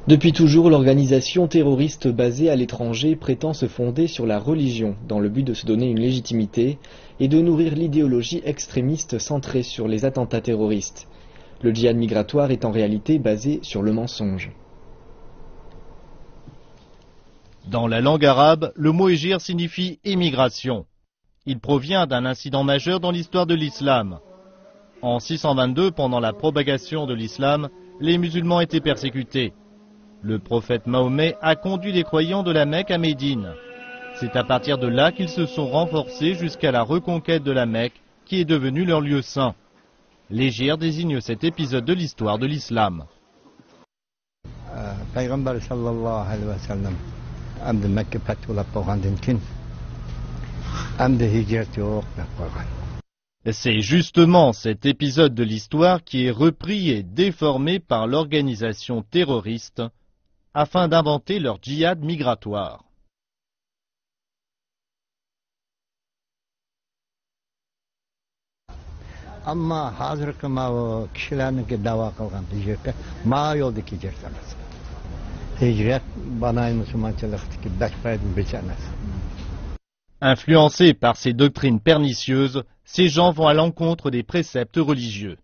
Depuis toujours, l'organisation terroriste basée à l'étranger prétend se fonder sur la religion, dans le but de se donner une légitimité et de nourrir l'idéologie extrémiste centrée sur les attentats terroristes. Le djihad migratoire est en réalité basé sur le mensonge. Dans la langue arabe, le mot hégir signifie émigration. Il provient d'un incident majeur dans l'histoire de l'islam. En 622, pendant la propagation de l'islam, les musulmans étaient persécutés. Le prophète Mahomet a conduit les croyants de la Mecque à Médine. C'est à partir de là qu'ils se sont renforcés jusqu'à la reconquête de la Mecque, qui est devenue leur lieu saint. L'hégir désigne cet épisode de l'histoire de l'islam. C'est justement cet épisode de l'histoire qui est repris et déformé par l'organisation terroriste afin d'inventer leur djihad migratoire. Influencés par ces doctrines pernicieuses, ces gens vont à l'encontre des préceptes religieux.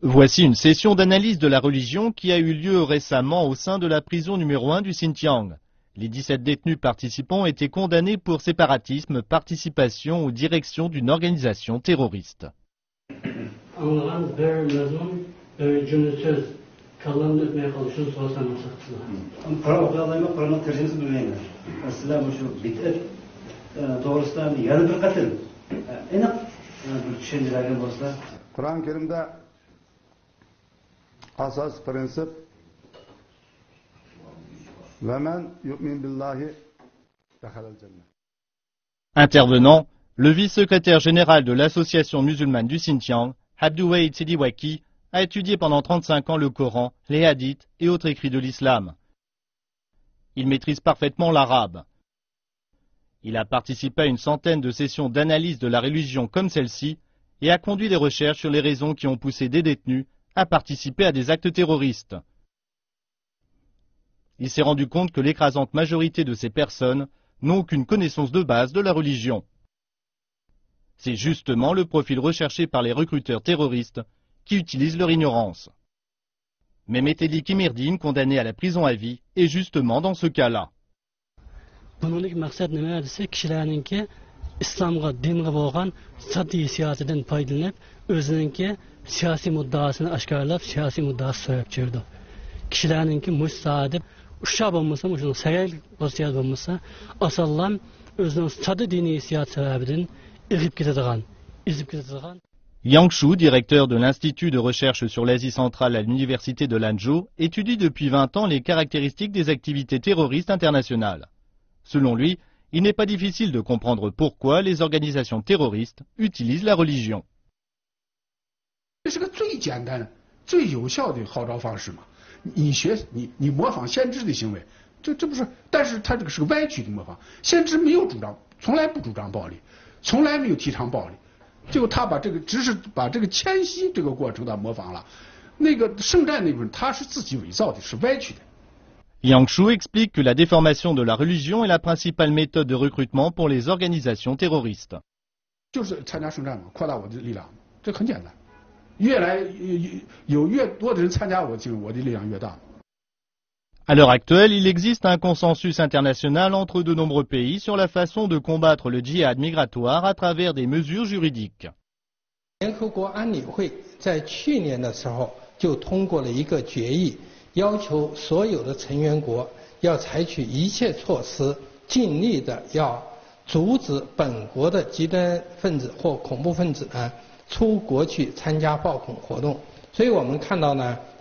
Voici une session d'analyse de la religion qui a eu lieu récemment au sein de la prison numéro 1 du Xinjiang. Les 17 détenus participants ont été condamnés pour séparatisme, participation ou direction d'une organisation terroriste. Intervenant, le vice-secrétaire général de l'association musulmane du Xinjiang, Abdouwaïd Sidiwaki, a étudié pendant 35 ans le Coran, les hadiths et autres écrits de l'islam. Il maîtrise parfaitement l'arabe. Il a participé à une centaine de sessions d'analyse de la religion comme celle-ci et a conduit des recherches sur les raisons qui ont poussé des détenus à participer à des actes terroristes. Il s'est rendu compte que l'écrasante majorité de ces personnes n'ont aucune connaissance de base de la religion. C'est justement le profil recherché par les recruteurs terroristes qui utilisent leur ignorance. Mehmet Kimirdine, condamné à la prison à vie, est justement dans ce cas-là. Yang Shu, directeur de l'Institut de recherche sur l'Asie centrale à l'Université de Lanzhou, étudie depuis 20 ans les caractéristiques des activités terroristes internationales. Selon lui, il n'est pas difficile de comprendre pourquoi les organisations terroristes utilisent la religion. Yang Shu explique que la déformation de la religion est la principale méthode de recrutement pour les organisations terroristes. À l'heure actuelle, il existe un consensus international entre de nombreux pays sur la façon de combattre le djihad migratoire à travers des mesures juridiques.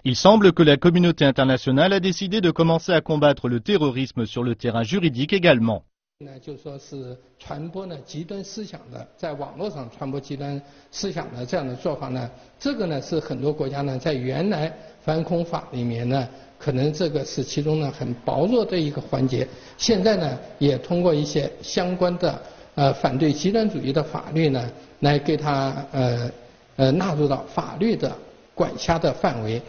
Il semble que la communauté internationale a décidé de commencer à combattre le terrorisme sur le terrain juridique également. 就说是传播呢极端思想的，在网络上传播极端思想的这样的做法呢，这个呢是很多国家呢在原来反恐法里面呢，可能这个是其中呢很薄弱的一个环节。现在呢也通过一些相关的反对极端主义的法律呢，来给它纳入到法律的管辖的范围。